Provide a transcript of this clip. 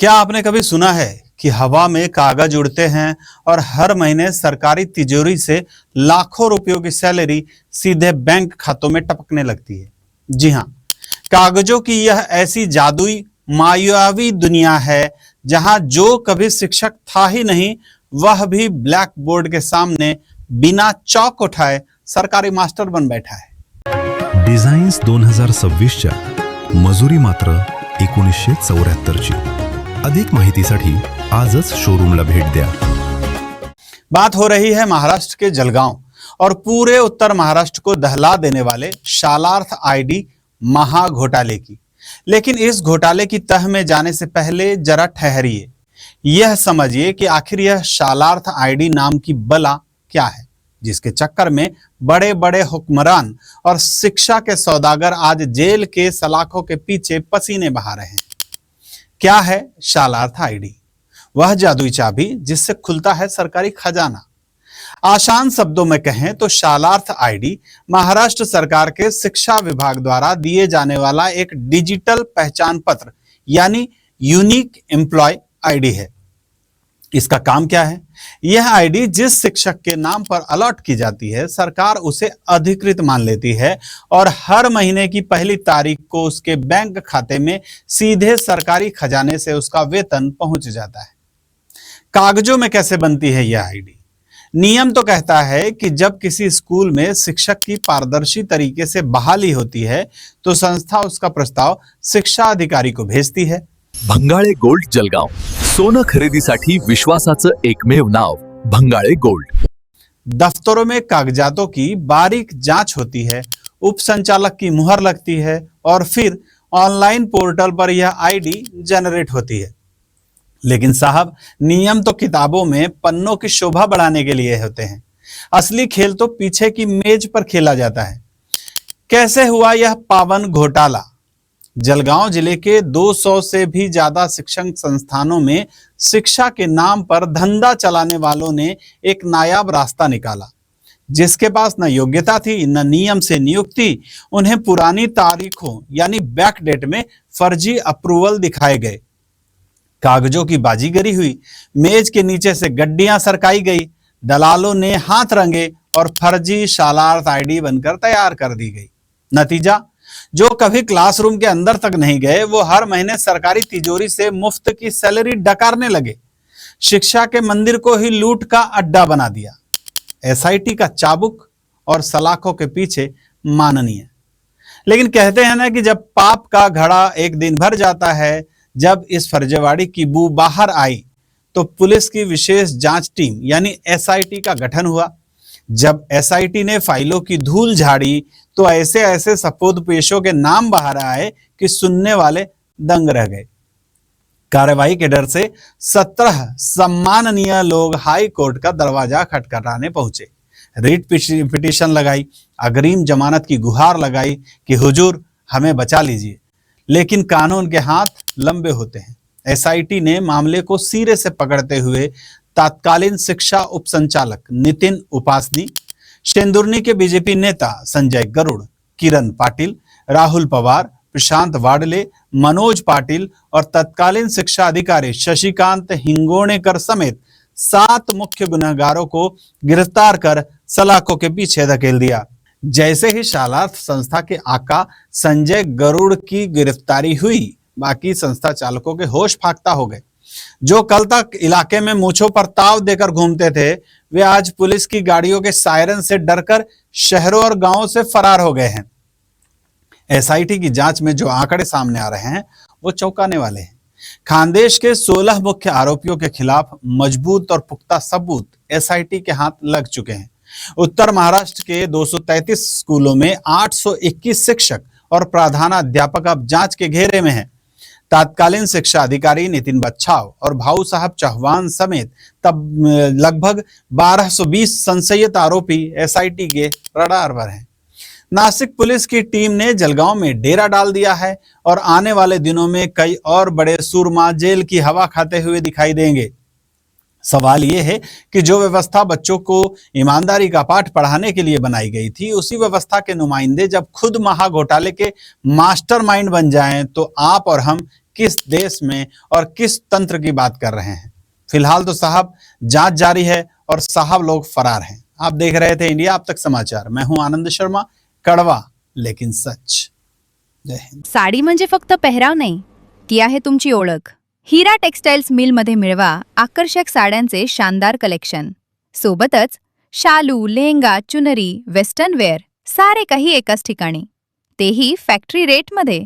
क्या आपने कभी सुना है कि हवा में कागज उड़ते हैं और हर महीने सरकारी तिजोरी से लाखों रुपयों की सैलरी सीधे बैंक खातों में टपकने लगती है। जी हाँ, कागजों की यह ऐसी जादुई मायावी दुनिया है जहां जो कभी शिक्षक था ही नहीं, वह भी ब्लैक बोर्ड के सामने बिना चौक उठाए सरकारी मास्टर बन बैठा है। डिझाईन्स 2026च्या मजुरी मात्र 1974ची। अधिक माहितीसाठी आजच शोरूमला भेट द्या। बात हो रही है महाराष्ट्र के जलगांव और पूरे उत्तर महाराष्ट्र को दहला देने वाले शालार्थ आईडी महाघोटाले की। लेकिन इस घोटाले की तह में जाने से पहले जरा ठहरिए, यह समझिए कि आखिर यह शालार्थ आईडी नाम की बला क्या है, जिसके चक्कर में बड़े बड़े हुक्मरान और शिक्षा के सौदागर आज जेल के सलाखों के पीछे पसीने बहा रहे हैं। क्या है शालार्थ आईडी? वह जादुई चाबी जिससे खुलता है सरकारी खजाना। आसान शब्दों में कहें तो शालार्थ आईडी महाराष्ट्र सरकार के शिक्षा विभाग द्वारा दिए जाने वाला एक डिजिटल पहचान पत्र यानी यूनिक एम्प्लॉय आईडी है। इसका काम क्या है? यह आईडी जिस शिक्षक के नाम पर अलॉट की जाती है, सरकार उसे अधिकृत मान लेती है और हर महीने की पहली तारीख को उसके बैंक खाते में सीधे सरकारी खजाने से उसका वेतन पहुंच जाता है। कागजों में कैसे बनती है यह आईडी? नियम तो कहता है कि जब किसी स्कूल में शिक्षक की पारदर्शी तरीके से बहाली होती है तो संस्था उसका प्रस्ताव शिक्षा अधिकारी को भेजती है। भंगाळे गोल्ड जलगांव, सोनं खरेदीसाठी विश्वासाचं एकमेव नाव भंगाळे गोल्ड। दफ्तरों में कागजातों की बारीक जांच होती है, उप संचालक की मुहर लगती है और फिर ऑनलाइन पोर्टल पर यह आईडी जनरेट होती है। लेकिन साहब, नियम तो किताबों में पन्नों की शोभा बढ़ाने के लिए होते हैं, असली खेल तो पीछे की मेज पर खेला जाता है। कैसे हुआ यह पावन घोटाला? जलगांव जिले के 200 से भी ज्यादा शिक्षण संस्थानों में शिक्षा के नाम पर धंधा चलाने वालों ने एक नायाब रास्ता निकाला। जिसके पास न योग्यता थी न नियम से नियुक्ति, उन्हें पुरानी तारीखों यानी बैकडेट में फर्जी अप्रूवल दिखाए गए, कागजों की बाजीगरी हुई, मेज के नीचे से गड्डियां सरकाई गई, दलालों ने हाथ रंगे और फर्जी शालार्थ आईडी बनकर तैयार कर दी गई। नतीजा, जो कभी क्लासरूम के अंदर तक नहीं गए वो हर महीने सरकारी तिजोरी से मुफ्त की सैलरी डकारने लगे। शिक्षा के मंदिर को ही लूट का अड्डा बना दिया। एसआईटी का चाबुक और सलाखों के पीछे माननीय। लेकिन कहते हैं ना कि जब पाप का घड़ा एक दिन भर जाता है, जब इस फर्जीवाड़े की बू बाहर आई तो पुलिस की विशेष जांच टीम यानी एसआईटी का गठन हुआ। जब एसआईटी ने फाइलों की धूल झाड़ी तो ऐसे ऐसे सफेदपोशों के नाम बाहर आए कि सुनने वाले दंग रह गए। कार्रवाई के डर से 17 सम्माननीय लोग हाई कोर्ट का दरवाजा खटखटाने पहुंचे, रिट पिटीशन लगाई, अग्रिम जमानत की गुहार लगाई कि हुजूर हमें बचा लीजिए। लेकिन कानून के हाथ लंबे होते हैं। एसआईटी ने मामले को सिरे से पकड़ते हुए तत्कालीन शिक्षा उप संचालक नितिन उपासनी, शेंदुर्नी के बीजेपी नेता संजय गरुड़, किरण पाटिल, राहुल पवार, प्रशांत वाडले, मनोज पाटिल और तत्कालीन शिक्षा अधिकारी शशिकांत हिंगोणेकर समेत 7 मुख्य गुनहगारों को गिरफ्तार कर सलाखों के पीछे धकेल दिया। जैसे ही शालार्थ संस्था के आका संजय गरुड़ की गिरफ्तारी हुई, बाकी संस्था चालकों के होश फाख्ता हो गए। जो कल तक इलाके में मूंछों पर ताव देकर घूमते थे, वे आज पुलिस की गाड़ियों के सायरन से डरकर शहरों और गांवों से फरार हो गए हैं। एसआईटी की जांच में जो आंकड़े सामने आ रहे हैं वो चौंकाने वाले हैं। खानदेश के 16 मुख्य आरोपियों के खिलाफ मजबूत और पुख्ता सबूत एसआईटी के हाथ लग चुके हैं। उत्तर महाराष्ट्र के 233 स्कूलों में 821 शिक्षक और प्रधानाध्यापक अब जांच के घेरे में हैं। तत्कालीन शिक्षा अधिकारी नितिन बच्छाव और भाऊ साहब चौहान समेत तब लगभग 1220 संशयित आरोपी एसआईटी के रडार पर हैं। नासिक पुलिस की टीम ने जलगांव में डेरा डाल दिया है और आने वाले दिनों में कई और बड़े सूरमा जेल की हवा खाते हुए दिखाई देंगे। सवाल यह है कि जो व्यवस्था बच्चों को ईमानदारी का पाठ पढ़ाने के लिए बनाई गई थी, उसी व्यवस्था के नुमाइंदे जब खुद महाघोटाले के मास्टरमाइंड बन जाएं तो आप और हम किस देश में और किस तंत्र की बात कर रहे हैं। फिलहाल तो साहब जांच जारी है और साहब लोग फरार हैं। आप देख रहे थे इंडिया अब तक समाचार। मैं हूं आनंद शर्मा, कड़वा लेकिन सच। जय हिंद। साडी म्हणजे फक्त पेहराव नाही, ती आहे तुमची ओळख. हिरा टेक्सटाईल्स मिलमध्ये मिळवा आकर्षक साड्यांचे शानदार कलेक्शन. सोबतच शालू, लेहंगा, चुनरी, वेस्टर्न वेअर सारे काही एकाच ठिकाणी, तेही फॅक्टरी रेटमध्ये.